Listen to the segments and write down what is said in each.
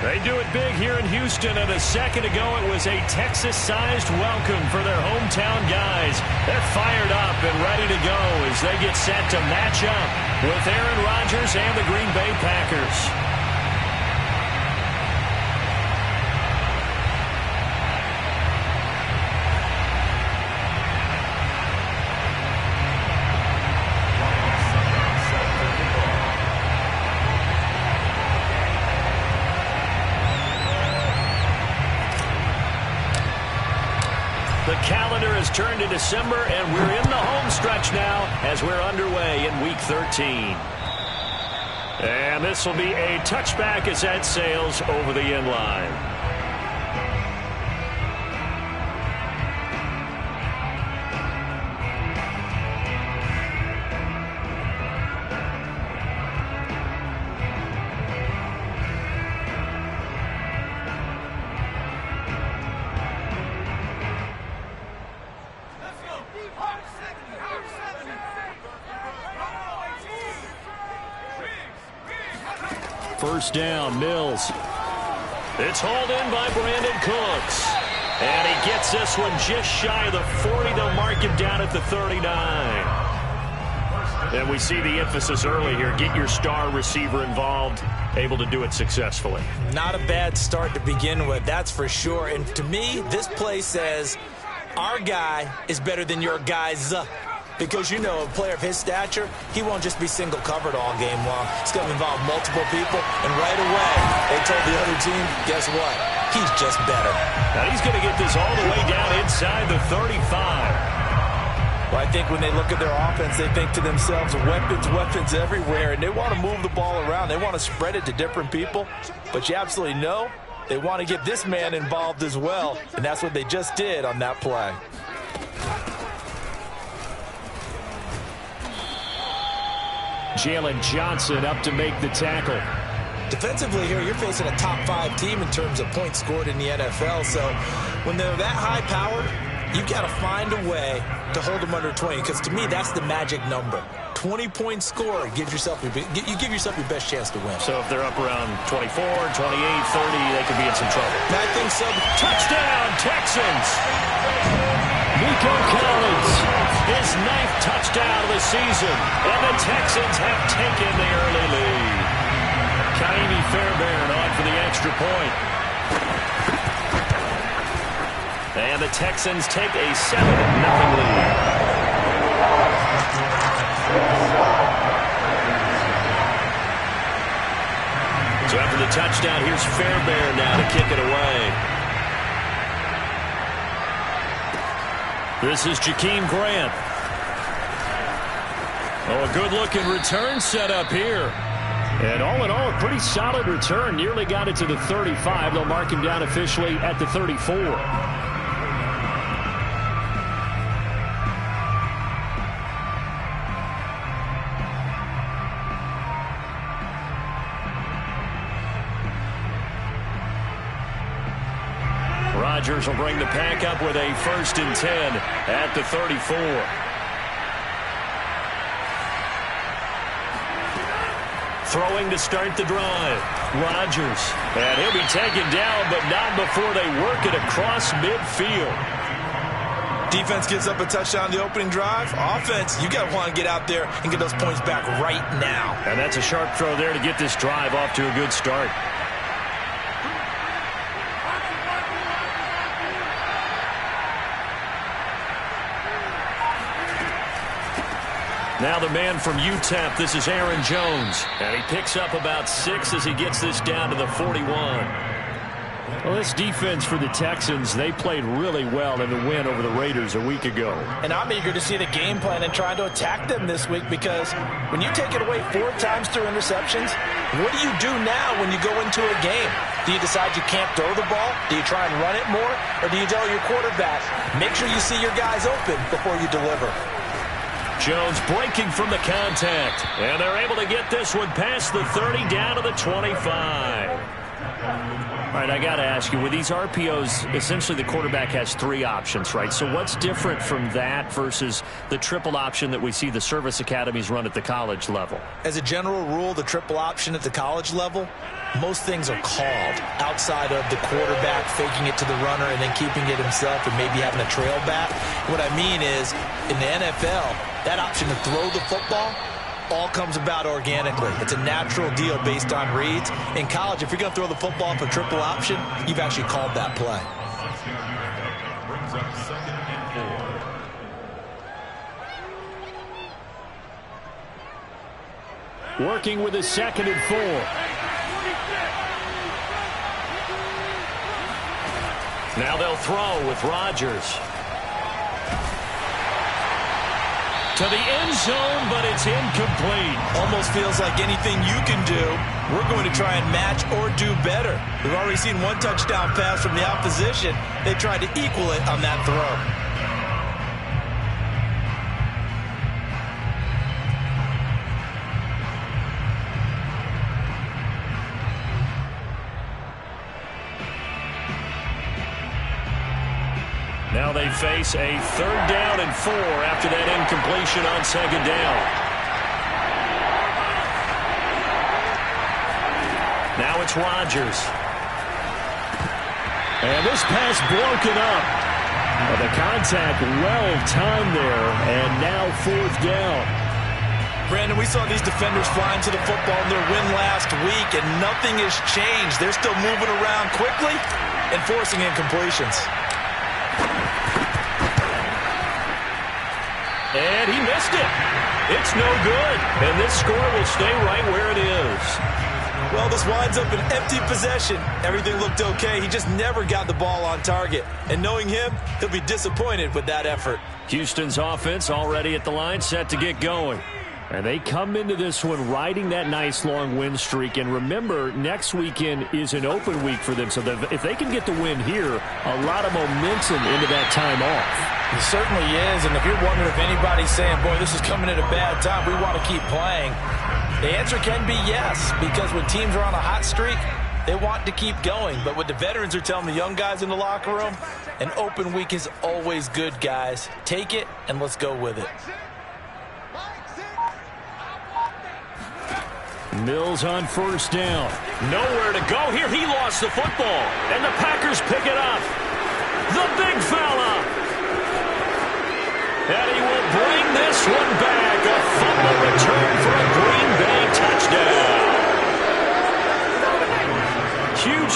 They do it big here in Houston, and a second ago it was a Texas-sized welcome for their hometown guys. They're fired up and ready to go as they get set to match up with Aaron Rodgers and the Green Bay Packers. The calendar has turned to December, and we're in the home stretch now as we're underway in Week 13. And this will be a touchback as that sails over the end line. First down, Mills. It's hauled in by Brandon Cooks. And he gets this one just shy of the 40. They'll mark him down at the 39. And we see the emphasis early here. Get your star receiver involved, able to do it successfully. Not a bad start to begin with, that's for sure. And to me, this play says our guy is better than your guys. Because, you know, a player of his stature, he won't just be single covered all game long. It's going to involve multiple people. And right away, they told the other team, guess what? He's just better. Now he's going to get this all the way down inside the 35. Well, I think when they look at their offense, they think to themselves, weapons everywhere. And they want to move the ball around. They want to spread it to different people. But you absolutely know they want to get this man involved as well. And that's what they just did on that play. Jalen Johnson up to make the tackle. Defensively here, you're facing a top 5 team in terms of points scored in the NFL. So when they're that high powered, you got to find a way to hold them under 20. Because to me, that's the magic number. 20-point score gives yourself you give yourself your best chance to win. So if they're up around 24, 28, 30, they could be in some trouble. I think so. Touchdown, Texans! Nico Collins, his 9th touchdown of the season, and the Texans have taken the early lead. Kaimi Fairbairn on for the extra point. And the Texans take a 7-0 lead. So after the touchdown, here's Fairbairn now to kick it away. This is Jakeem Grant. Oh, a good-looking return set up here. And all in all, a pretty solid return. Nearly got it to the 35. They'll mark him down officially at the 34. Rodgers will bring the pack up with a 1st and 10 at the 34. Throwing to start the drive. Rodgers. And he'll be taken down, but not before they work it across midfield. Defense gives up a touchdown the opening drive. Offense, you got to want to get out there and get those points back right now. And that's a sharp throw there to get this drive off to a good start. Now the man from UTEP, this is Aaron Jones. And he picks up about 6 as he gets this down to the 41. Well, this defense for the Texans, they played really well in the win over the Raiders a week ago. And I'm eager to see the game plan and trying to attack them this week, because when you take it away 4 times through interceptions, what do you do now when you go into a game? Do you decide you can't throw the ball? Do you try and run it more? Or do you tell your quarterback, make sure you see your guys open before you deliver? Jones breaking from the contact. And they're able to get this one past the 30 down to the 25. right, I got to ask you, with these RPOs, essentially the quarterback has 3 options, right? So what's different from that versus the triple option that we see the service academies run at the college level? As a general rule, the triple option at the college level, most things are called outside of the quarterback faking it to the runner and then keeping it himself and maybe having a trail back. What I mean is, in the NFL, that option to throw the football all comes about organically. It's a natural deal based on reads. In college, if you're going to throw the football for triple option, you've actually called that play. Working with a 2nd and 4. Now they'll throw with Rodgers. To the end zone, but it's incomplete. Almost feels like anything you can do, we're going to try and match or do better. We've already seen 1 touchdown pass from the opposition. They tried to equal it on that throw. Now they face a 3rd down and 4 after that incompletion on 2nd down. Now it's Rodgers. And this pass broken up. But the contact well timed there, and now 4th down. Brandon, we saw these defenders flying to the football in their win last week, and nothing has changed. They're still moving around quickly and forcing incompletions. And he missed it. It's no good. And this score will stay right where it is. Well, this winds up an empty possession. Everything looked okay. He just never got the ball on target. And knowing him, he'll be disappointed with that effort. Houston's offense already at the line, set to get going. And they come into this one riding that nice long win streak. And remember, next weekend is an open week for them. So if they can get the win here, a lot of momentum into that time off. It certainly is. And if you're wondering if anybody's saying, boy, this is coming at a bad time, we want to keep playing, the answer can be yes. Because when teams are on a hot streak, they want to keep going. But what the veterans are telling the young guys in the locker room, an open week is always good, guys. Take it and let's go with it. Mills on 1st down. Nowhere to go here. He lost the football. And the Packers pick it up. The big fella. And he will bring this one back. A fumble return for a Green Bay touchdown.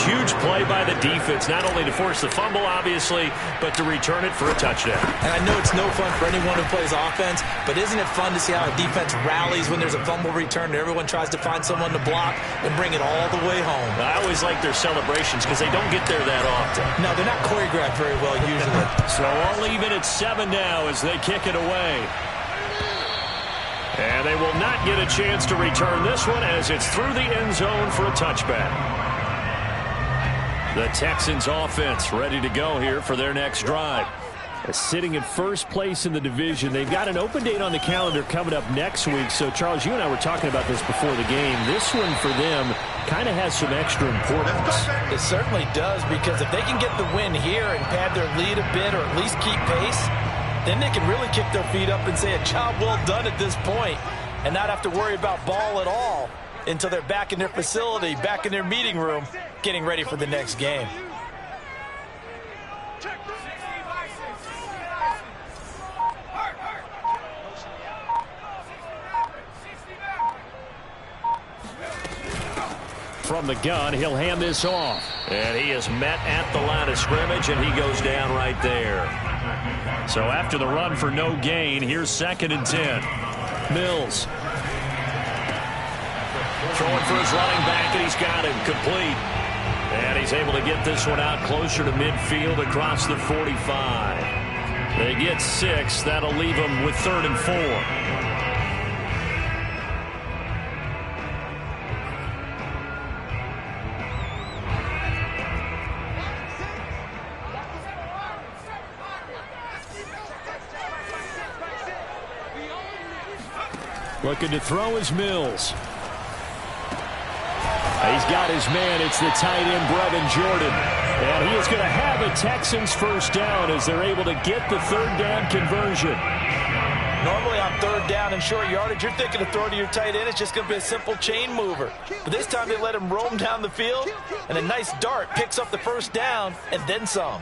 Huge play by the defense, not only to force the fumble, obviously, but to return it for a touchdown. And I know it's no fun for anyone who plays offense, but isn't it fun to see how a defense rallies when there's a fumble return and everyone tries to find someone to block and bring it all the way home? I always like their celebrations because they don't get there that often. No, they're not choreographed very well usually. So all even at 7 now as they kick it away. And they will not get a chance to return this one as it's through the end zone for a touchback. The Texans offense ready to go here for their next drive. Sitting in 1st place in the division. They've got an open date on the calendar coming up next week. So, Charles, you and I were talking about this before the game. This one for them kind of has some extra importance. It certainly does, because if they can get the win here and pad their lead a bit or at least keep pace, then they can really kick their feet up and say a job well done at this point and not have to worry about ball at all until they're back in their facility, back in their meeting room, getting ready for the next game. From the gun, he'll hand this off. And he is met at the line of scrimmage, and he goes down right there. So after the run for no gain, here's 2nd and 10. Mills. Throwing for his running back, and he's got him complete. And he's able to get this one out closer to midfield across the 45. They get 6. That'll leave them with 3rd and 4. Looking to throw is Mills. He's got his man. It's the tight end, Brevin Jordan. And he is going to have a Texans first down as they're able to get the third down conversion. Normally on third down and short yardage, you're thinking of throw to your tight end. It's just going to be a simple chain mover. But this time they let him roam down the field, and a nice dart picks up the first down and then some.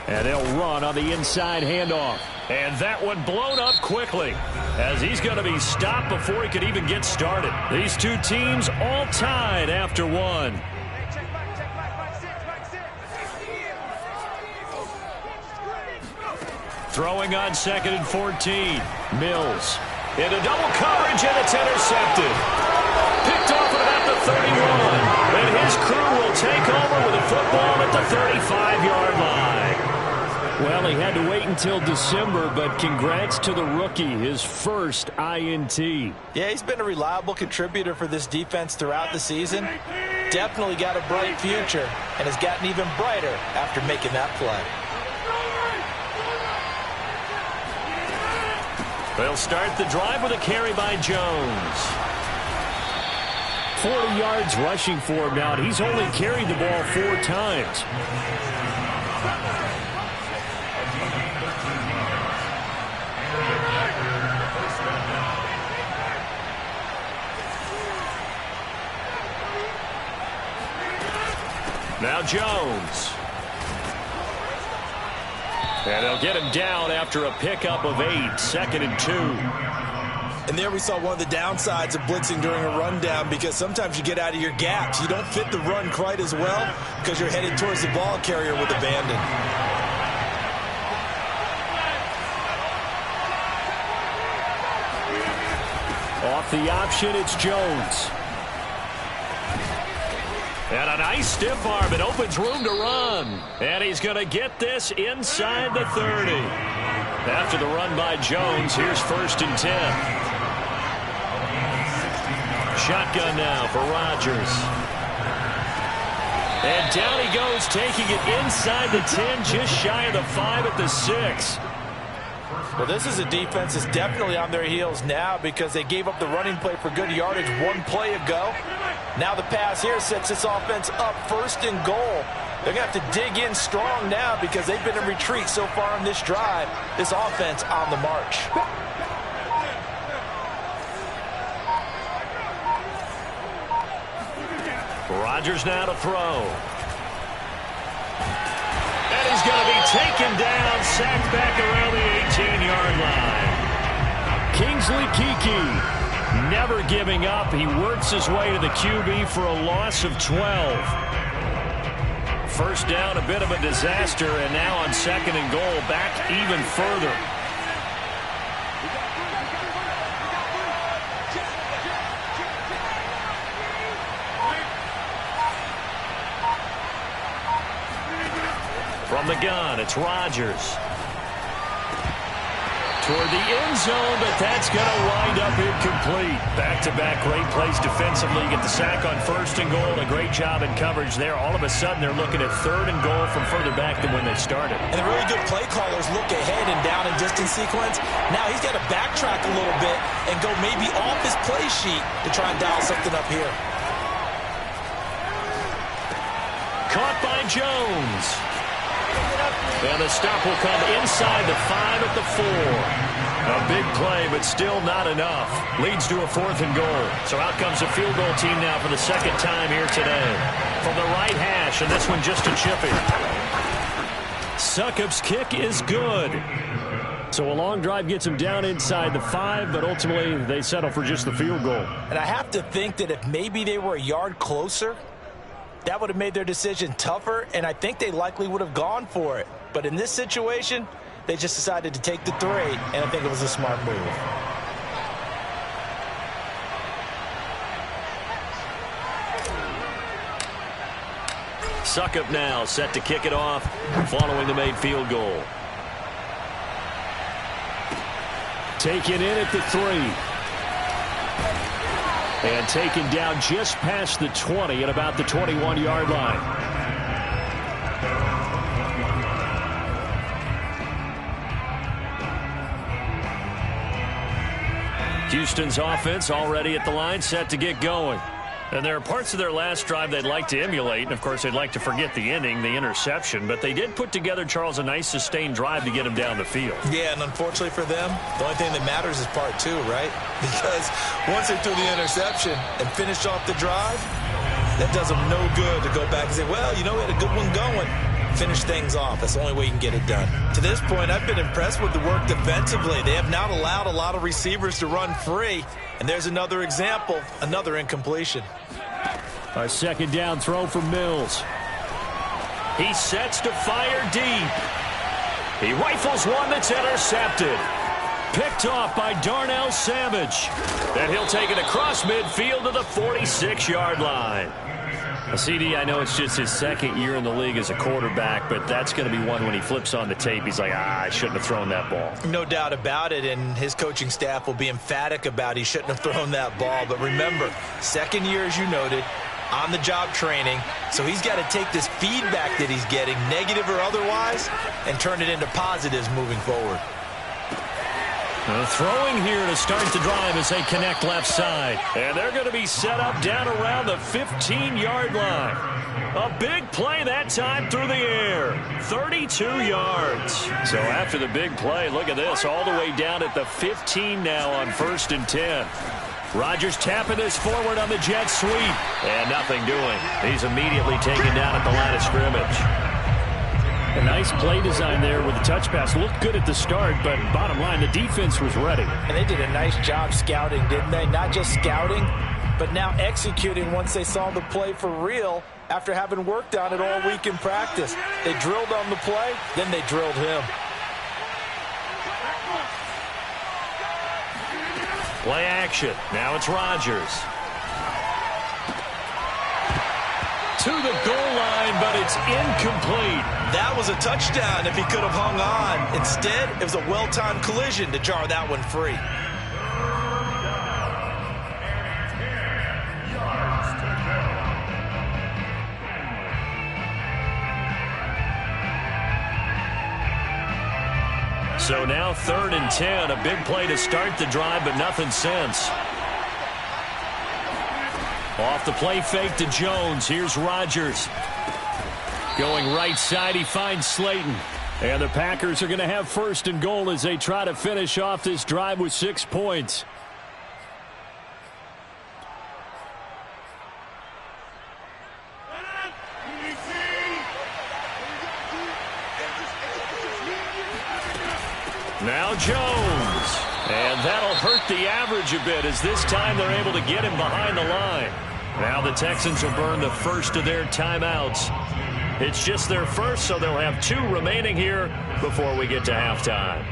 And they'll run on the inside handoff. And that one blown up quickly as he's going to be stopped before he could even get started. These two teams all tied after one. Throwing on 2nd and 14. Mills into double coverage, and it's intercepted. Picked off at about the 31. And his crew will take over with a football at the 35-yard line. Well, he had to wait until December, but congrats to the rookie, his first INT. Yeah, he's been a reliable contributor for this defense throughout the season. Definitely got a bright future and has gotten even brighter after making that play. They'll start the drive with a carry by Jones. 40 yards rushing for him now, and he's only carried the ball 4 times. Now Jones. And they'll get him down after a pickup of 8, 2nd and 2. And there we saw one of the downsides of blitzing during a rundown, because sometimes you get out of your gaps. You don't fit the run quite as well because you're headed towards the ball carrier with abandon. Off the option, it's Jones. And a nice stiff arm. It opens room to run. And he's going to get this inside the 30. After the run by Jones, here's 1st and 10. Shotgun now for Rodgers. And down he goes, taking it inside the 10, just shy of the 5 at the 6. Well, this is a defense that's definitely on their heels now because they gave up the running play for good yardage one play ago. Now the pass here sets this offense up 1st and goal. They're going to have to dig in strong now because they've been in retreat so far on this drive. This offense on the march. Rodgers now to throw. And he's going to be taken down, sacked back around the 18-yard line. Kingsley Keke never giving up. He works his way to the QB for a loss of 12. First down, a bit of a disaster, and now on 2nd and goal, back even further. From the gun, it's Rodgers. Toward the end zone, but that's going to wind up incomplete. Back-to-back great plays defensively. You get the sack on 1st and goal. A great job in coverage there. All of a sudden, they're looking at 3rd and goal from further back than when they started. And the really good play callers look ahead and down and distance sequence. Now he's got to backtrack a little bit and go maybe off his play sheet to try and dial something up here. Caught by Jones. And the stop will come inside the 5 at the 4. A big play, but still not enough. Leads to a 4th and goal. So out comes the field goal team now for the 2nd time here today. From the right hash, and this one just a chippy. Succop's kick is good. So a long drive gets him down inside the 5, but ultimately they settle for just the field goal. And I have to think that if maybe they were a yard closer, that would have made their decision tougher, and I think they likely would have gone for it. But in this situation, they just decided to take the 3, and I think it was a smart move. Succop now set to kick it off following the made field goal. Taken in at the 3. And taken down just past the 20 at about the 21-yard line. Houston's offense already at the line, set to get going. And there are parts of their last drive they'd like to emulate. And, of course, they'd like to forget the inning, the interception. But they did put together, Charles, a nice sustained drive to get him down the field. Yeah, and unfortunately for them, the only thing that matters is part two, right? Because once they threw the interception and finished off the drive, that does them no good to go back and say, well, you know, we had a good one going. Finish things off. That's the only way you can get it done. To this point, I've been impressed with the work defensively. They have not allowed a lot of receivers to run free. And there's another example, another incompletion. A second down throw for Mills. He sets to fire deep. He rifles one that's intercepted. Picked off by Darnell Savage. And he'll take it across midfield to the 46-yard line. CD, I know it's just his second year in the league as a quarterback, but that's going to be one when he flips on the tape, he's like, I shouldn't have thrown that ball. No doubt about it, and his coaching staff will be emphatic about he shouldn't have thrown that ball. But remember, second year, as you noted, on-the-job training, so he's got to take this feedback that he's getting, negative or otherwise, and turn it into positives moving forward. Throwing here to start the drive as they connect left side. And they're going to be set up down around the 15-yard line. A big play that time through the air. 32 yards. So after the big play, look at this, all the way down at the 15 now on 1st and 10. Rodgers tapping this forward on the jet sweep. And nothing doing. He's immediately taken down at the line of scrimmage. A nice play design there with the touch pass. Looked good at the start, but bottom line, the defense was ready. And they did a nice job scouting, didn't they? Not just scouting, but now executing once they saw the play for real after having worked on it all week in practice. They drilled on the play, then they drilled him. Play action. Now it's Rodgers. To the goal line, but it's incomplete. That was a touchdown if he could have hung on. Instead, it was a well-timed collision to jar that one free. So now 3rd and 10, a big play to start the drive, but nothing since. Off the play fake to Jones. Here's Rodgers. Going right side, he finds Slayton. And the Packers are going to have 1st and goal as they try to finish off this drive with 6 points. Now Jones. And that'll hurt the average a bit as this time they're able to get him behind the line. Now the Texans will burn the first of their timeouts. It's just their first, so they'll have 2 remaining here before we get to halftime.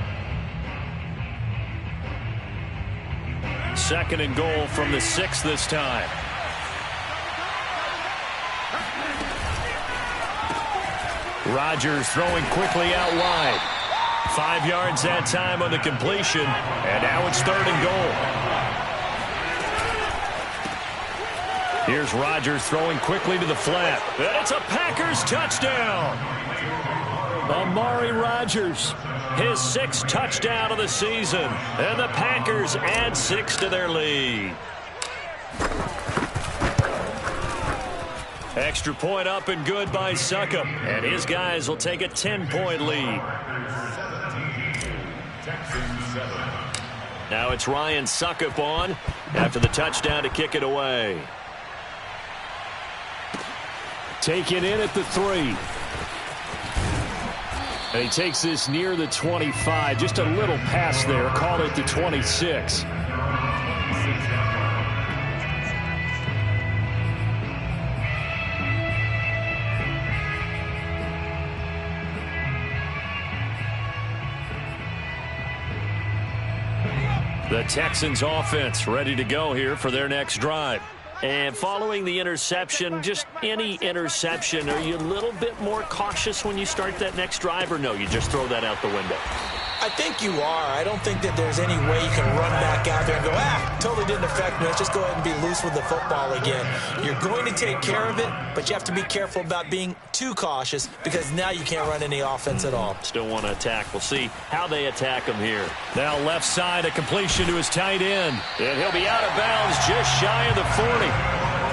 2nd and goal from the 6 this time. Rodgers throwing quickly out wide. 5 yards that time on the completion, and now it's 3rd and goal. Here's Rodgers throwing quickly to the flat. And it's a Packers touchdown. Amari Rodgers, his 6th touchdown of the season. And the Packers add 6 to their lead. Extra point up and good by Succop. And his guys will take a 10-point lead. Now it's Ryan Succop on after the touchdown to kick it away. Taken in at the 3. And he takes this near the 25. Just a little pass there. Call it the 26. The Texans offense ready to go here for their next drive. And following the interception, just any interception, are you a little bit more cautious when you start that next drive, or no, you just throw that out the window? I think you are. I don't think that there's any way you can run back out there and go, totally didn't affect me. Let's just go ahead and be loose with the football again. You're going to take care of it, but you have to be careful about being too cautious because now you can't run any offense at all. Still want to attack. We'll see how they attack him here. Now left side, a completion to his tight end. And he'll be out of bounds just shy of the 40.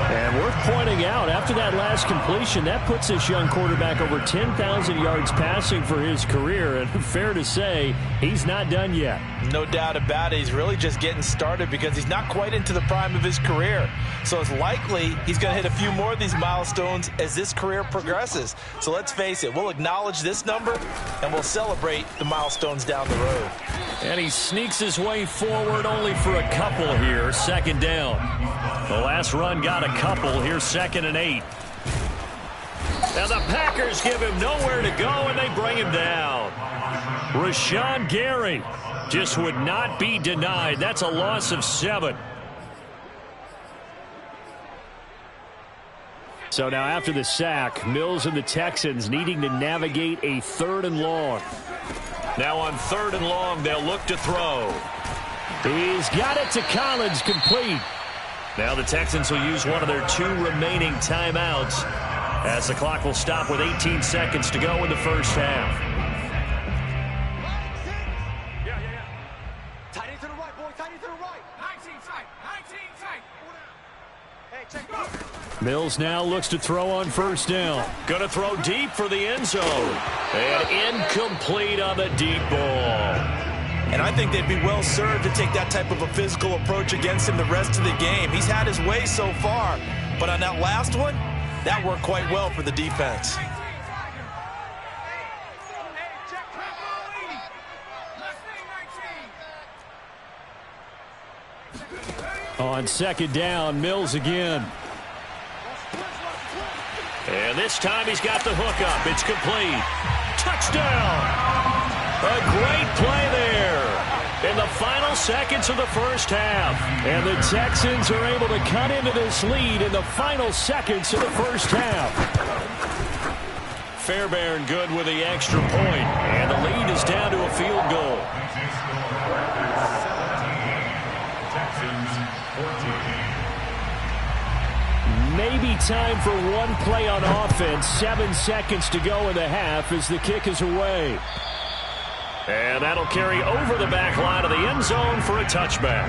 And worth pointing out, after that last completion, that puts this young quarterback over 10,000 yards passing for his career. And fair to say, he's not done yet. No doubt about it. He's really just getting started because he's not quite into the prime of his career. So it's likely he's going to hit a few more of these milestones as this career progresses. So let's face it, we'll acknowledge this number and we'll celebrate the milestones down the road. And he sneaks his way forward only for a couple here. Second down. The last run got a couple. Here's 2nd and 8. Now the Packers give him nowhere to go, and they bring him down. Rashawn Gary just would not be denied. That's a loss of 7. So now after the sack, Mills and the Texans needing to navigate a 3rd and long. Now on 3rd and long, they'll look to throw. He's got it to Collins, complete. Now the Texans will use one of their 2 remaining timeouts as the clock will stop with 18 seconds to go in the first half. Tight end to the right, boy. Tight end to the right. 19 tight. 19 tight. Hey, check it out. Mills now looks to throw on 1st down. Going to throw deep for the end zone. And incomplete on the deep ball. And I think they'd be well served to take that type of a physical approach against him the rest of the game. He's had his way so far, but on that last one, that worked quite well for the defense. On 2nd down, Mills again. And this time he's got the hook up. It's complete. Touchdown! A great play there in the final seconds of the first half. And the Texans are able to cut into this lead in the final seconds of the first half. Fairbairn good with the extra point. And the lead is down to a field goal. Maybe time for one play on offense. 7 seconds to go in the half as the kick is away. And that'll carry over the back line of the end zone for a touchback.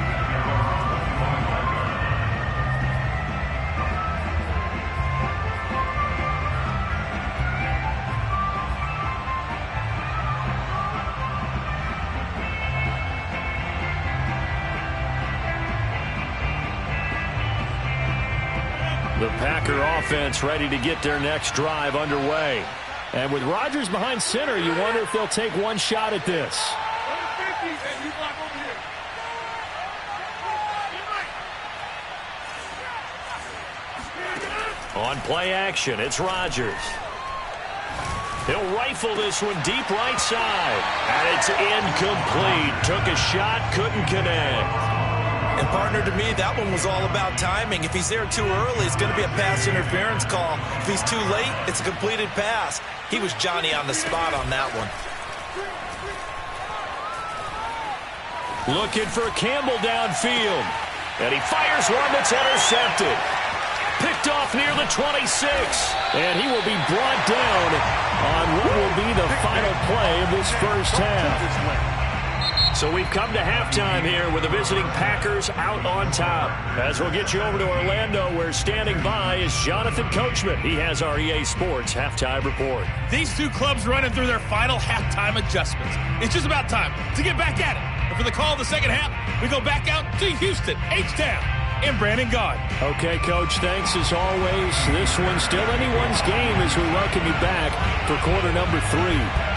The Packer offense ready to get their next drive underway. And with Rodgers behind center, you wonder if they'll take one shot at this. On play action, it's Rodgers. He'll rifle this one deep right side. And it's incomplete. Took a shot, couldn't connect. And partner, to me, that one was all about timing. If he's there too early, it's going to be a pass interference call. If he's too late, it's a completed pass. He was Johnny on the spot on that one. Looking for Campbell downfield. And he fires one that's intercepted. Picked off near the 26. And he will be brought down on what will be the final play of this first half. So we've come to halftime here with the visiting Packers out on top. As we'll get you over to Orlando, where standing by is Jonathan Coachman. He has our EA Sports halftime report. These 2 clubs running through their final halftime adjustments. It's just about time to get back at it. And for the call of the second half, we go back out to Houston, H-Town, and Brandon Gaud. Okay, Coach, thanks as always. This one's still anyone's game as we welcome you back for quarter number 3.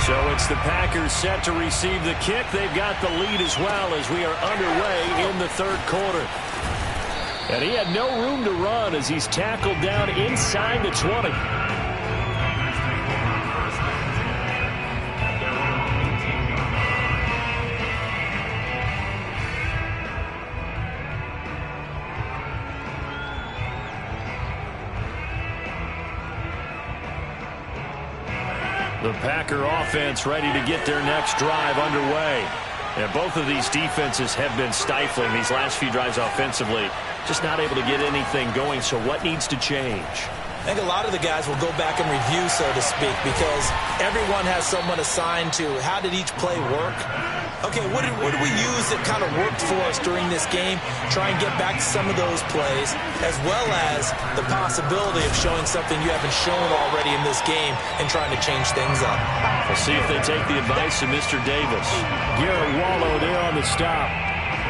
So it's the Packers set to receive the kick. They've got the lead as well as we are underway in the 3rd quarter. And he had no room to run as he's tackled down inside the 20. The Packer offense ready to get their next drive underway. And both of these defenses have been stifling these last few drives offensively. Just not able to get anything going, so what needs to change? I think a lot of the guys will go back and review, so to speak, because everyone has someone assigned to how did each play work. Okay, what did we use that kind of worked for us during this game? Try and get back to some of those plays, as well as the possibility of showing something you haven't shown already in this game and trying to change things up. We'll see if they take the advice of Mr. Davis. Garrett Wallow there on the stop.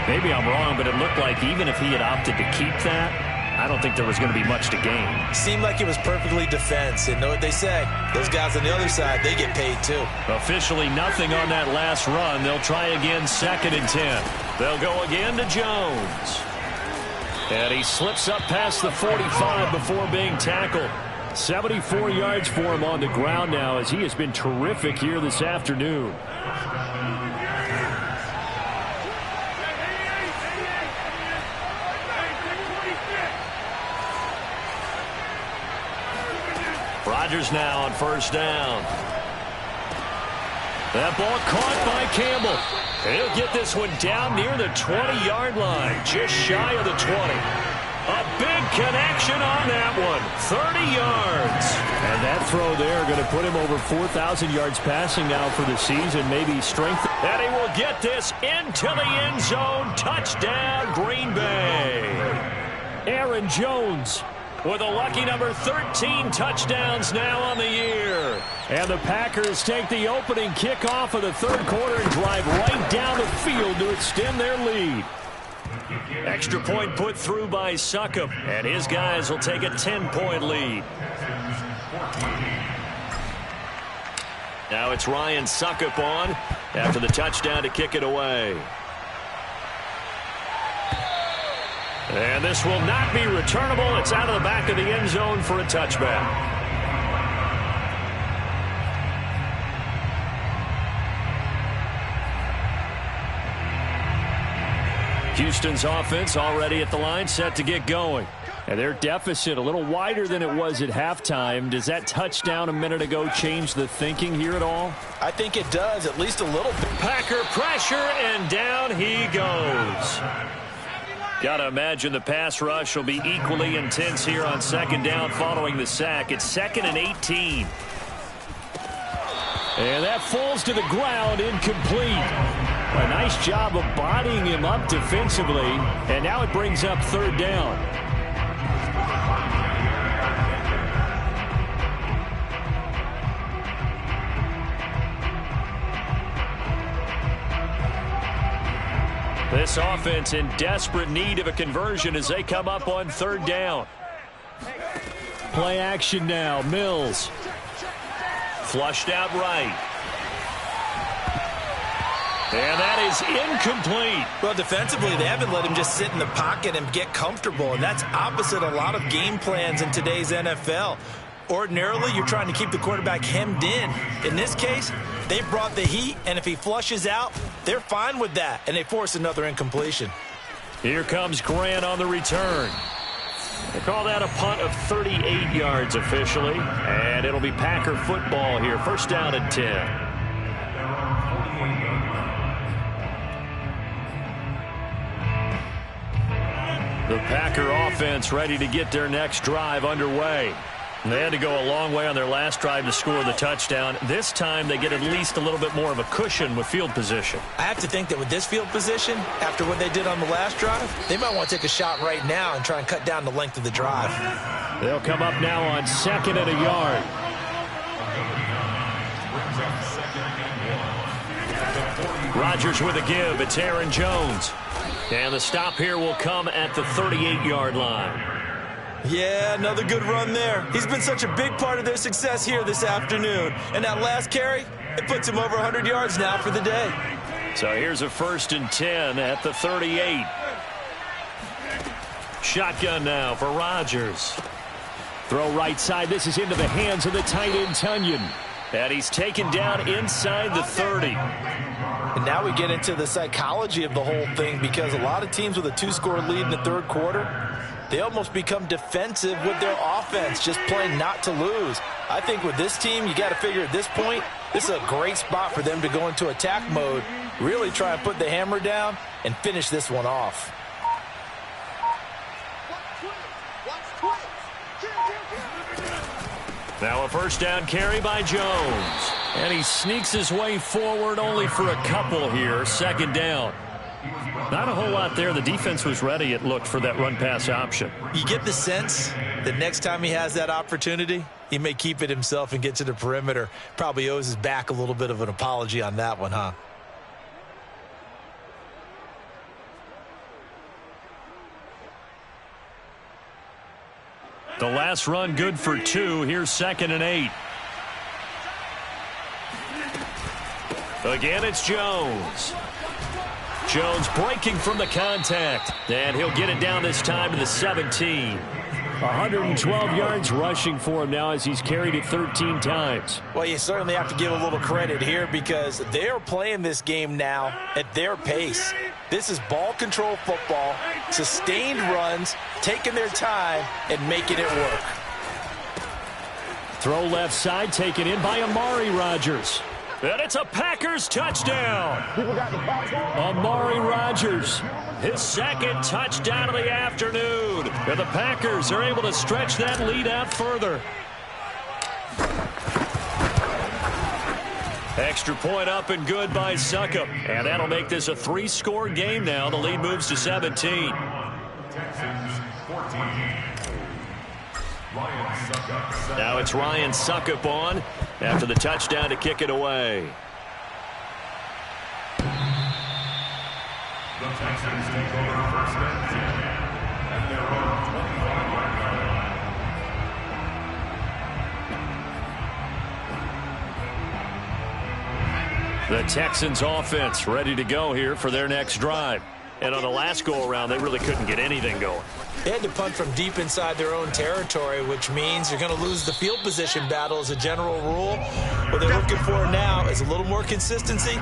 Maybe I'm wrong, but it looked like even if he had opted to keep that, I don't think there was going to be much to gain. Seemed like it was perfectly defense. And know what they say? Those guys on the other side, they get paid too. Officially nothing on that last run. They'll try again 2nd and 10. They'll go again to Jones. And he slips up past the 45 before being tackled. 74 yards for him on the ground now as he has been terrific here this afternoon. Rodgers now on 1st down. That ball caught by Campbell. He'll get this one down near the 20-yard line, just shy of the 20. A big connection on that one, 30 yards. And that throw there going to put him over 4,000 yards passing now for the season, maybe strength. And he will get this into the end zone. Touchdown, Green Bay. Aaron Jones with a lucky number 13 touchdowns now on the year. And the Packers take the opening kickoff of the 3rd quarter and drive right down the field to extend their lead. Extra point put through by Succop, and his guys will take a 10-point lead. Now it's Ryan Succop on after the touchdown to kick it away. And this will not be returnable. It's out of the back of the end zone for a touchback. Houston's offense already at the line, set to get going. And their deficit a little wider than it was at halftime. Does that touchdown a minute ago change the thinking here at all? I think it does, at least a little bit. Packer pressure, and down he goes. Got to imagine the pass rush will be equally intense here on 2nd down following the sack. It's 2nd and 18. And that falls to the ground, incomplete. A nice job of bodying him up defensively. And now it brings up 3rd down. This offense in desperate need of a conversion as they come up on 3rd down. Play action now. Mills. Flushed out right. And that is incomplete. Well, defensively, they haven't let him just sit in the pocket and get comfortable. And that's opposite a lot of game plans in today's NFL. Ordinarily, you're trying to keep the quarterback hemmed in. In this case, they brought the heat, and if he flushes out, they're fine with that, and they force another incompletion. Here comes Grant on the return. They call that a punt of 38 yards officially, and it'll be Packer football here. 1st down and 10. The Packer offense ready to get their next drive underway. They had to go a long way on their last drive to score the touchdown. This time they get at least a little bit more of a cushion with field position. I have to think that with this field position, after what they did on the last drive, they might want to take a shot right now and try and cut down the length of the drive. They'll come up now on 2nd and a yard. Rodgers with a give. It's Aaron Jones. And the stop here will come at the 38-yard line. Yeah, another good run there. He's been such a big part of their success here this afternoon. And that last carry, it puts him over 100 yards now for the day. So here's a 1st and 10 at the 38. Shotgun now for Rodgers. Throw right side. This is into the hands of the tight end, Tunyon. And he's taken down inside the 30. And now we get into the psychology of the whole thing, because a lot of teams with a 2-score lead in the 3rd quarter, they almost become defensive with their offense, just playing not to lose. I think with this team, you got to figure at this point, this is a great spot for them to go into attack mode, really try and put the hammer down and finish this one off. Now a first down carry by Jones. And he sneaks his way forward only for a couple here. Second down. Not a whole lot there. The defense was ready, it looked, for that run-pass option. You get the sense that next time he has that opportunity, he may keep it himself and get to the perimeter. Probably owes his back a little bit of an apology on that one, huh? The last run good for 2. Here's 2nd and 8. Again, it's Jones. Jones breaking from the contact. And he'll get it down this time to the 17. 112 yards rushing for him now as he's carried it 13 times. Well, you certainly have to give a little credit here because they're playing this game now at their pace. This is ball control football, sustained runs, taking their time and making it work. Throw left side, taken in by Amari Rodgers. And it's a Packers touchdown. Amari Rodgers, his 2nd touchdown of the afternoon. And the Packers are able to stretch that lead out further. Extra point up and good by Succop. And that'll make this a 3-score game now. The lead moves to 17. Now it's Ryan Succop on after the touchdown to kick it away. The Texans take over first and 10 at their own 21-yard line. The Texans offense ready to go here for their next drive. And on the last go-around, they really couldn't get anything going. They had to punt from deep inside their own territory, which means you're going to lose the field position battle as a general rule. What they're looking for now is a little more consistency,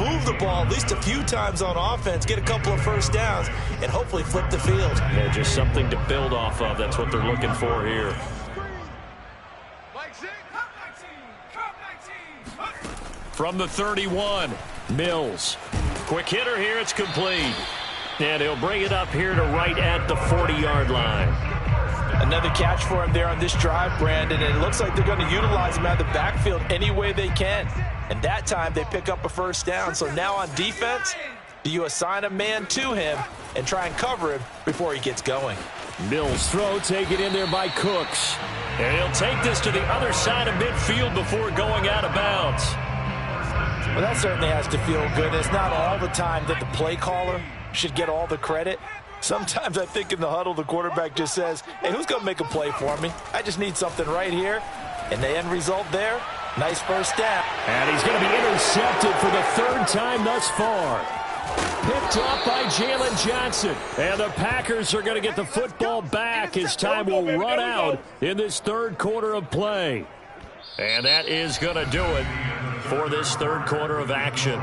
move the ball at least a few times on offense, get a couple of first downs, and hopefully flip the field. Yeah, just something to build off of. That's what they're looking for here. From the 31, Mills. Quick hitter here, it's complete. And he'll bring it up here to right at the 40-yard line. Another catch for him there on this drive, Brandon, and it looks like they're going to utilize him out of the backfield any way they can. And that time they pick up a first down. So now on defense, do you assign a man to him and try and cover him before he gets going? Mills throw taken in there by Cooks. And he'll take this to the other side of midfield before going out of bounds. Well, that certainly has to feel good. It's not all the time that the play caller should get all the credit. Sometimes I think in the huddle, the quarterback just says, hey, who's going to make a play for me? I just need something right here. And the end result there, nice first down. And he's going to be intercepted for the 3rd time thus far. Picked up by Jalen Johnson. And the Packers are going to get the football back as time will run out in this 3rd quarter of play. And that is going to do it for this 3rd quarter of action.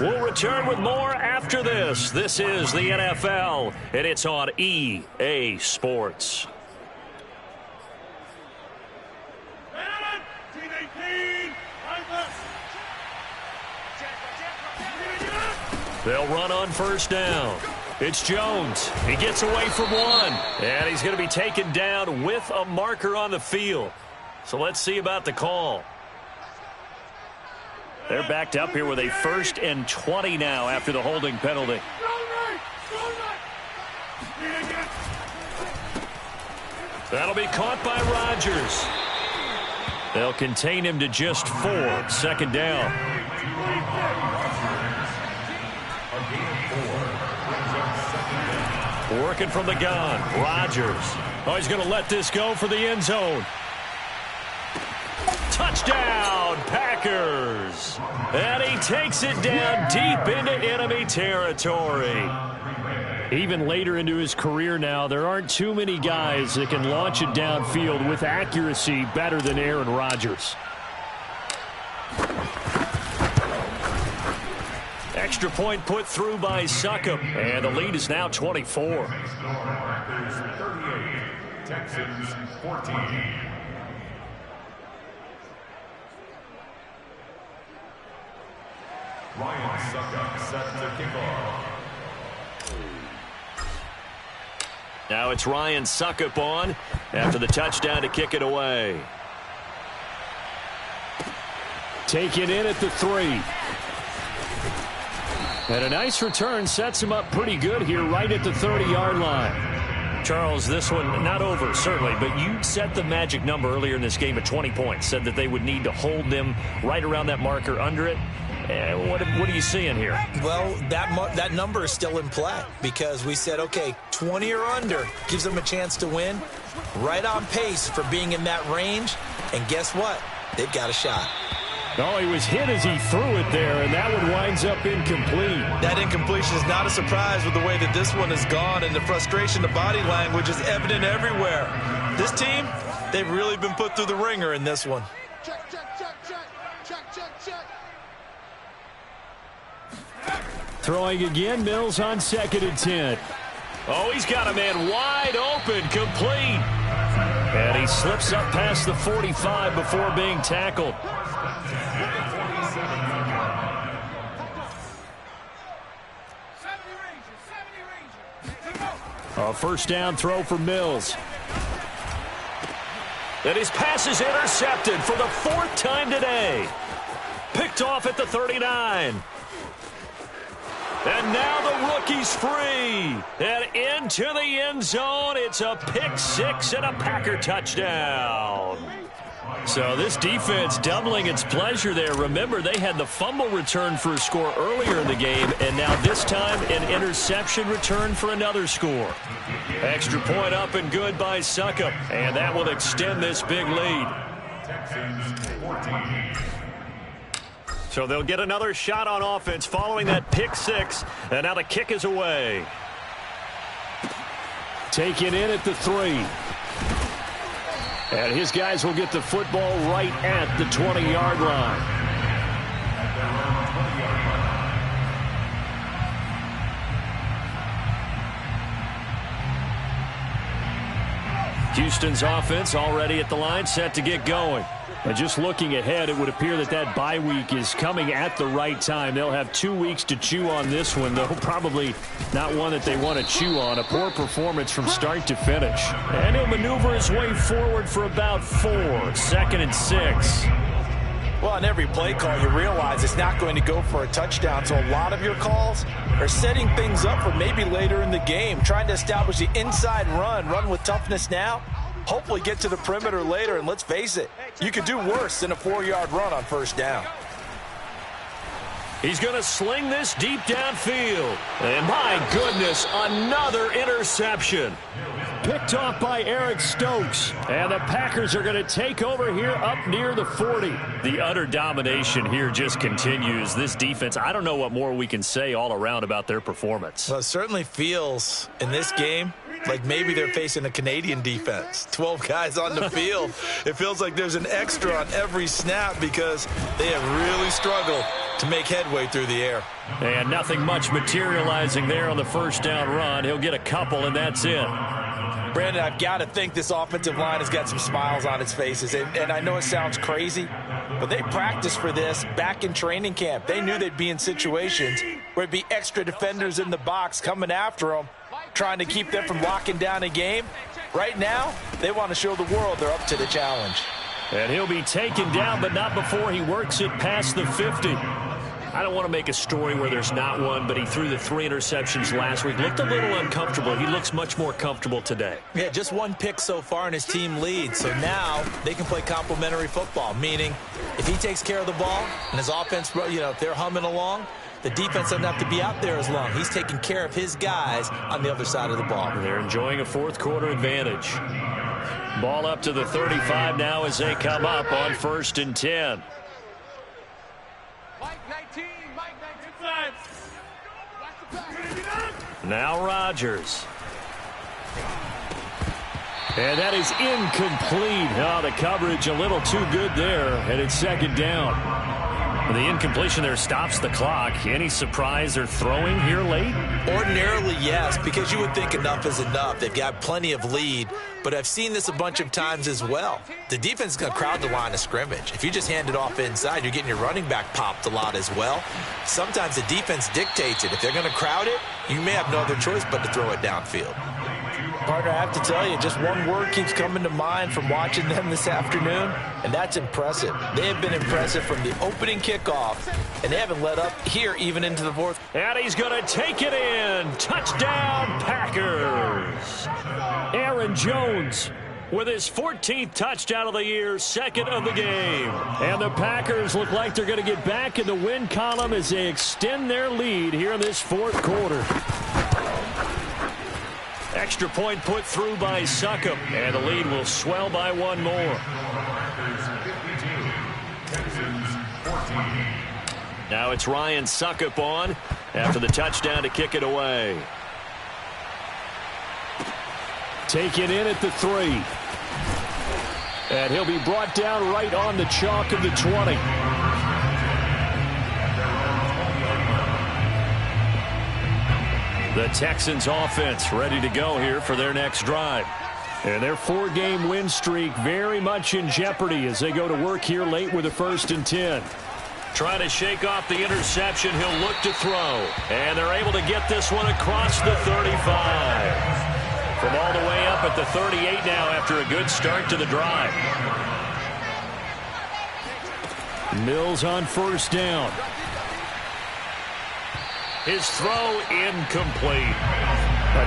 We'll return with more after this. This is the NFL, and it's on EA Sports. They'll run on first down. It's Jones. He gets away from one, and he's going to be taken down with a marker on the field. So let's see about the call. They're backed up here with a 1st and 20 now after the holding penalty. That'll be caught by Rodgers. They'll contain him to just 4. 2nd down. Working from the gun. Rodgers. Oh, he's going to let this go for the end zone. Touchdown, Packers. And he takes it down deep into enemy territory. Even later into his career now, there aren't too many guys that can launch it downfield with accuracy better than Aaron Rodgers. Extra point put through by Succop, and the lead is now 24. Texans 14. Ryan Succop set to kick off. Now it's Ryan Succop on after the touchdown to kick it away. Taken in at the 3. And a nice return sets him up pretty good here right at the 30-yard line. Charles, this one not over, certainly, but you set the magic number earlier in this game at 20 points, said that they would need to hold them right around that marker under it. What are you seeing here? Well, that number is still in play because we said, okay, 20 or under gives them a chance to win. Right on pace for being in that range. And guess what? They've got a shot. Oh, he was hit as he threw it there, and that one winds up incomplete. That incompletion is not a surprise with the way that this one has gone, and the frustration, the body language is evident everywhere. This team, they've really been put through the ringer in this one. Check, check, check, check, check, check, check. Throwing again, Mills on 2nd and 10. Oh, he's got a man wide open, complete. And he slips up past the 45 before being tackled. A first down throw for Mills. And his pass is intercepted for the 4th time today. Picked off at the 39. And now the rookie's free. And into the end zone. It's a pick 6 and a Packer touchdown. So this defense doubling its pleasure there. Remember, they had the fumble return for a score earlier in the game, and now this time an interception return for another score. Extra point up and good by Succop, and that will extend this big lead. Texans 14. So they'll get another shot on offense following that pick 6, and now the kick is away. Taken in at the 3. And his guys will get the football right at the 20-yard line. Houston's offense already at the line, set to get going. And just looking ahead, it would appear that that bye week is coming at the right time. They'll have 2 weeks to chew on this one, though probably not one that they want to chew on. A poor performance from start to finish. And he'll maneuver his way forward for about 4. 2nd and 6. Well, on every play call, you realize it's not going to go for a touchdown. So a lot of your calls are setting things up for maybe later in the game, trying to establish the inside run with toughness now. Hopefully get to the perimeter later, and let's face it, you could do worse than a 4-yard run on first down. He's going to sling this deep downfield. And my goodness, another interception. Picked off by Eric Stokes. And the Packers are going to take over here up near the 40. The utter domination here just continues. This defense, I don't know what more we can say all around about their performance. Well, it certainly feels in this game like maybe they're facing a Canadian defense. 12 guys on the field. It feels like there's an extra on every snap because they have really struggled to make headway through the air. And nothing much materializing there on the first down run. He'll get a couple, and that's it. Brandon, I've got to think this offensive line has got some smiles on its faces. And I know it sounds crazy, but they practiced for this back in training camp. They knew they'd be in situations where it'd be extra defenders in the box coming after them, trying to keep them from locking down a game. Right now, they want to show the world they're up to the challenge. And he'll be taken down, but not before he works it past the 50. I don't want to make a story where there's not one, but he threw the 3 interceptions last week. Looked a little uncomfortable. He looks much more comfortable today. Yeah, just 1 pick so far, and his team leads. So now they can play complementary football, meaning if he takes care of the ball and his offense, if they're humming along, the defense doesn't have to be out there as long. He's taking care of his guys on the other side of the ball. They're enjoying a 4th quarter advantage. Ball up to the 35 now as they come up on 1st and 10. Mike 19, Mike 19. Now Rodgers. And that is incomplete. Oh, the coverage a little too good there, and it's 2nd down. The incompletion there stops the clock. Any surprise they're throwing here late? Ordinarily, yes, because you would think enough is enough. They've got plenty of lead, but I've seen this a bunch of times as well. The defense is going to crowd the line of scrimmage. If you just hand it off inside, you're getting your running back popped a lot as well. Sometimes the defense dictates it. If they're going to crowd it, you may have no other choice but to throw it downfield. Partner, I have to tell you, just one word keeps coming to mind from watching them this afternoon, and that's impressive. They have been impressive from the opening kickoff, and they haven't let up here even into the fourth. And he's going to take it in. Touchdown, Packers. Aaron Jones with his 14th touchdown of the year, second of the game. And the Packers look like they're going to get back in the win column as they extend their lead here in this fourth quarter. Extra point put through by Succop, and the lead will swell by one more. Now it's Ryan Succop on after the touchdown to kick it away. Taken in at the 3. And he'll be brought down right on the chalk of the 20. The Texans offense ready to go here for their next drive. And their 4-game win streak very much in jeopardy as they go to work here late with a 1st and 10. Trying to shake off the interception, he'll look to throw. And they're able to get this one across the 35. From all the way up at the 38 now after a good start to the drive. Mills on 1st down. His throw incomplete.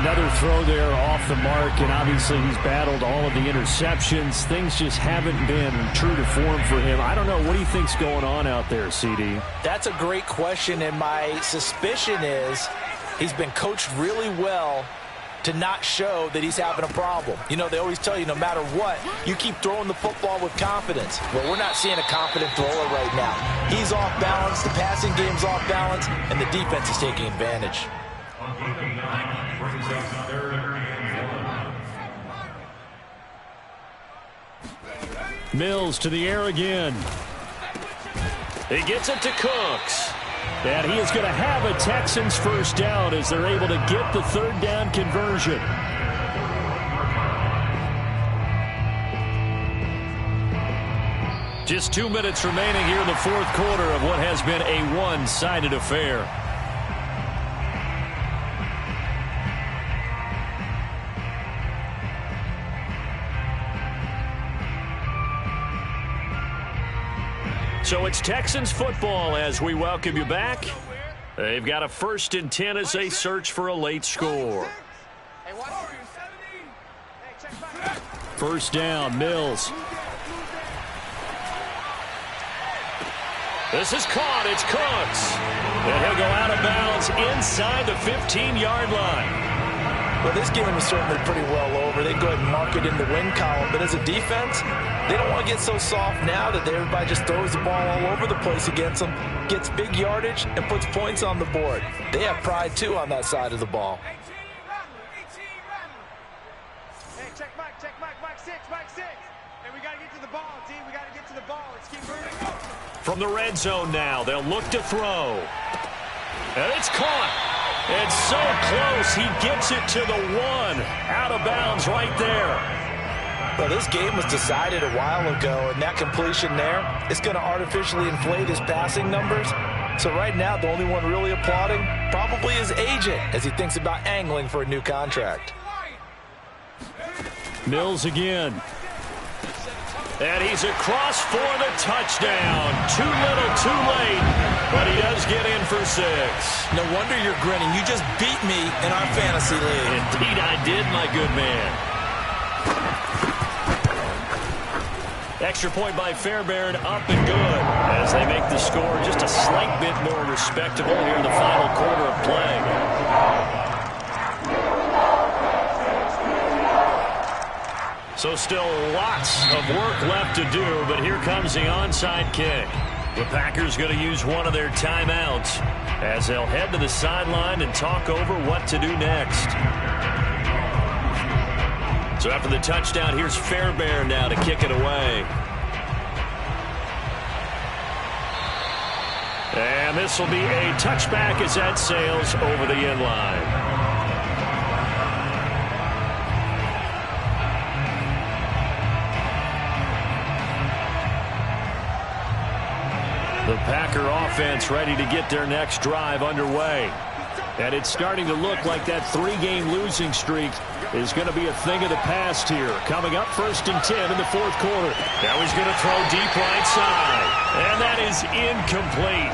Another throw there off the mark, and obviously he's battled all of the interceptions. Things just haven't been true to form for him. I don't know. What do you think's going on out there, CD? That's a great question, and my suspicion is he's been coached really well to not show that he's having a problem. You know, they always tell you no matter what, you keep throwing the football with confidence. Well, we're not seeing a confident thrower right now. He's off balance, the passing game's off balance, and the defense is taking advantage. Mills to the air again. He gets it to Cooks. And he is going to have a Texans 1st down as they're able to get the 3rd down conversion. Just 2 minutes remaining here in the 4th quarter of what has been a one-sided affair. So it's Texans football as we welcome you back. They've got a 1st and 10 as they search for a late score. 1st down, Mills. This is caught. It's Cooks. And he'll go out of bounds inside the 15-yard line. Well, this game is certainly pretty well over. They go ahead and mark it in the win column. But as a defense, they don't want to get so soft now that everybody just throws the ball all over the place against them, gets big yardage, and puts points on the board. They have pride, too, on that side of the ball. Hey, check Mike 6, Mike 6. Hey, we got to get to the ball, D. We got to get to the ball. Let's keep moving. From the red zone now, they'll look to throw. And it's caught. It's so close, he gets it to the 1. Out of bounds right there. Well, this game was decided a while ago, and that completion there is going to artificially inflate his passing numbers. So right now, the only one really applauding probably his agent as he thinks about angling for a new contract. Mills again. And he's across for the touchdown. Too little, too late, but he does get in for 6. No wonder you're grinning. You just beat me in our fantasy league. Indeed I did, my good man. Extra point by Fairbairn, up and good, as they make the score just a slight bit more respectable here in the final quarter of play. So still lots of work left to do, but here comes the onside kick. The Packers going to use one of their timeouts as they'll head to the sideline and talk over what to do next. So after the touchdown, here's Fairbairn now to kick it away. And this will be a touchback as that sails over the end line. The Packer offense ready to get their next drive underway. And it's starting to look like that 3-game losing streak is going to be a thing of the past here. Coming up 1st and 10 in the 4th quarter. Now he's going to throw deep right side. And that is incomplete.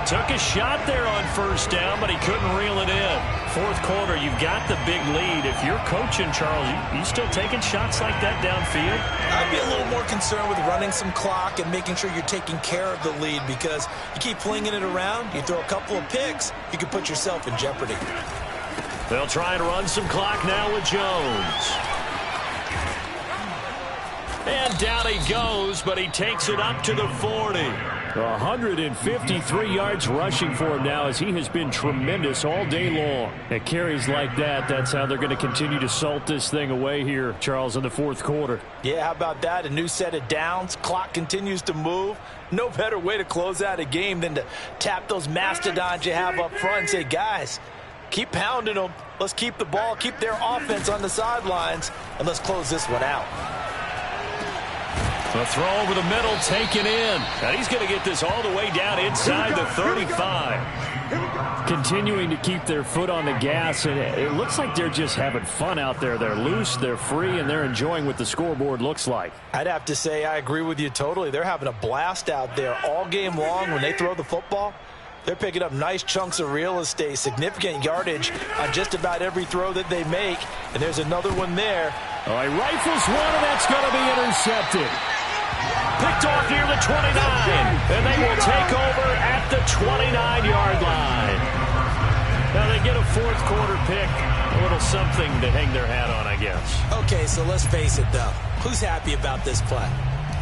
Took a shot there on 1st down, but he couldn't reel it in. 4th quarter, you've got the big lead. If you're coaching, Charles, you still taking shots like that downfield? I'd be a little more concerned with running some clock and making sure you're taking care of the lead, because you keep flinging it around, you throw a couple of picks, you could put yourself in jeopardy. They'll try and run some clock now with Jones. And down he goes, but he takes it up to the 40. 153 yards rushing for him now, as he has been tremendous all day long. At carries like that, that's how they're going to continue to salt this thing away here, Charles, in the 4th quarter. Yeah, how about that? A new set of downs. Clock continues to move. No better way to close out a game than to tap those mastodons you have up front and say, guys, keep pounding them. Let's keep the ball, keep their offense on the sidelines, and let's close this one out. The throw over the middle, taken in. And he's going to get this all the way down inside the 35. Continuing to keep their foot on the gas, and it looks like they're just having fun out there. They're loose, they're free, and they're enjoying what the scoreboard looks like. I'd have to say I agree with you totally. They're having a blast out there all game long when they throw the football. They're picking up nice chunks of real estate, significant yardage on just about every throw that they make. And there's another one there. All right, rifles one, and that's going to be intercepted. Picked off near the 29, and they will take over at the 29-yard line. Now they get a 4th quarter pick, a little something to hang their hat on, I guess. Okay, so let's face it, though. Who's happy about this play?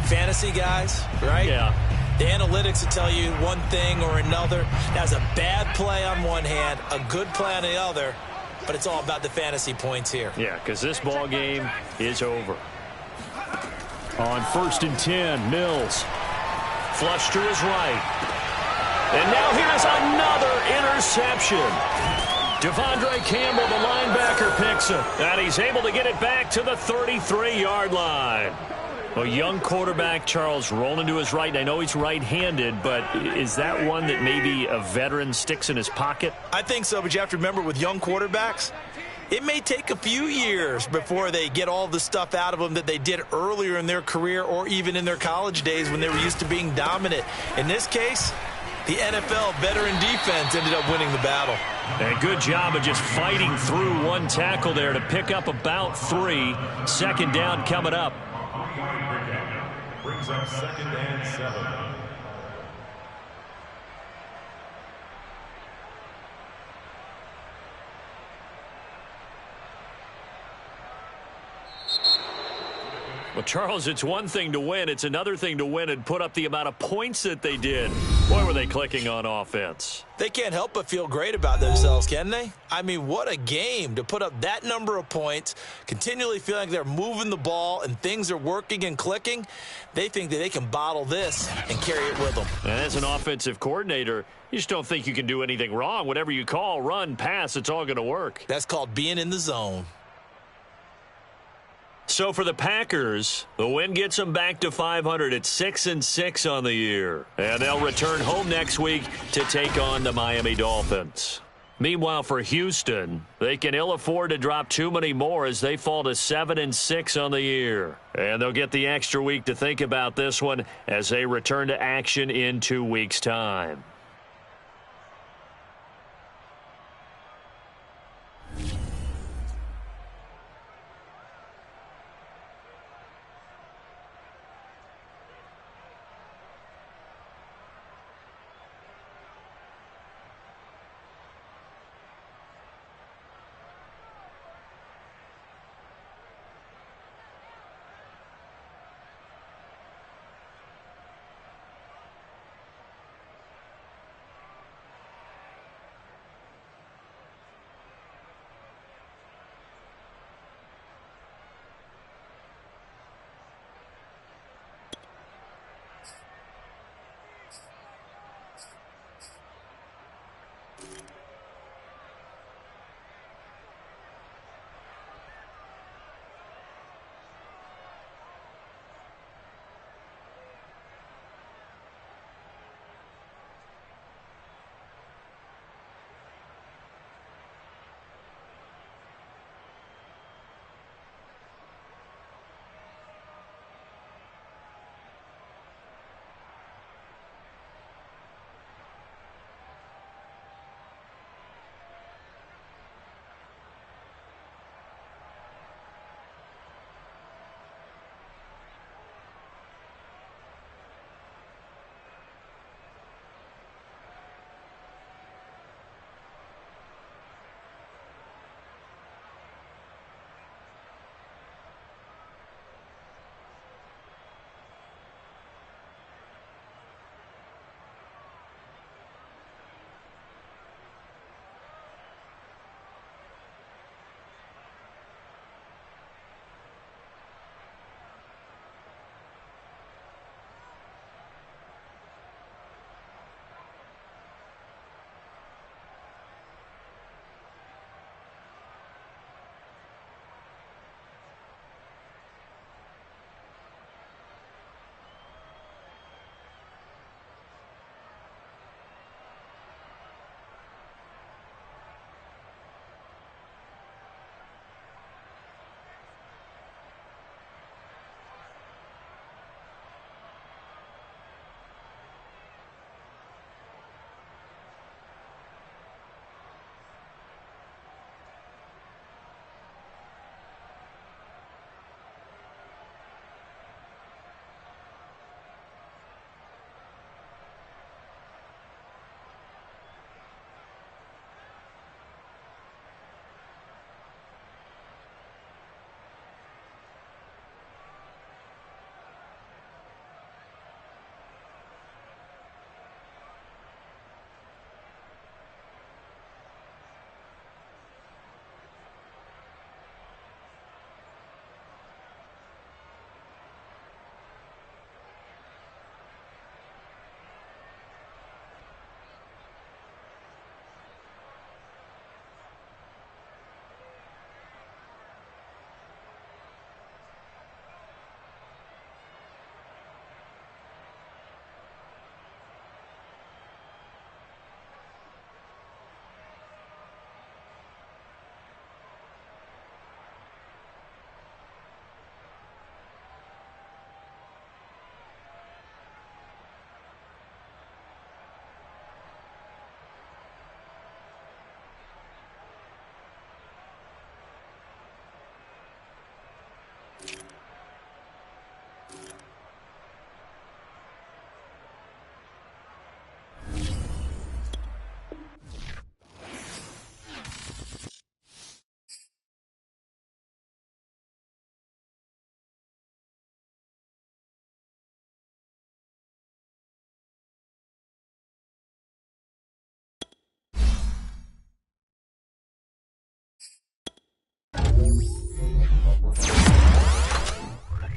Fantasy guys, right? Yeah. The analytics will tell you one thing or another. That's a bad play on one hand, a good play on the other, but it's all about the fantasy points here. Yeah, because this ball game is over. On 1st and 10, Mills. Flush to his right. And now here's another interception. Devondre Campbell, the linebacker, picks it. And he's able to get it back to the 33-yard line. A young quarterback, Charles, rolling to his right. I know he's right-handed, but is that one that maybe a veteran sticks in his pocket? I think so, but you have to remember with young quarterbacks, it may take a few years before they get all the stuff out of them that they did earlier in their career or even in their college days when they were used to being dominant. In this case, the NFL veteran defense ended up winning the battle. And a good job of just fighting through one tackle there to pick up about 3. 2nd down coming up. Brings up 2nd and 7. Well, Charles, it's one thing to win. It's another thing to win and put up the amount of points that they did. Boy, were they clicking on offense. They can't help but feel great about themselves, can they? I mean, what a game to put up that number of points, continually feeling like they're moving the ball and things are working and clicking. They think that they can bottle this and carry it with them. And as an offensive coordinator, you just don't think you can do anything wrong. Whatever you call, run, pass, it's all going to work. That's called being in the zone. So for the Packers, the win gets them back to 500 at 6-6 on the year. And they'll return home next week to take on the Miami Dolphins. Meanwhile, for Houston, they can ill afford to drop too many more as they fall to 7-6 on the year. And they'll get the extra week to think about this one as they return to action in 2 weeks' time.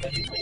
You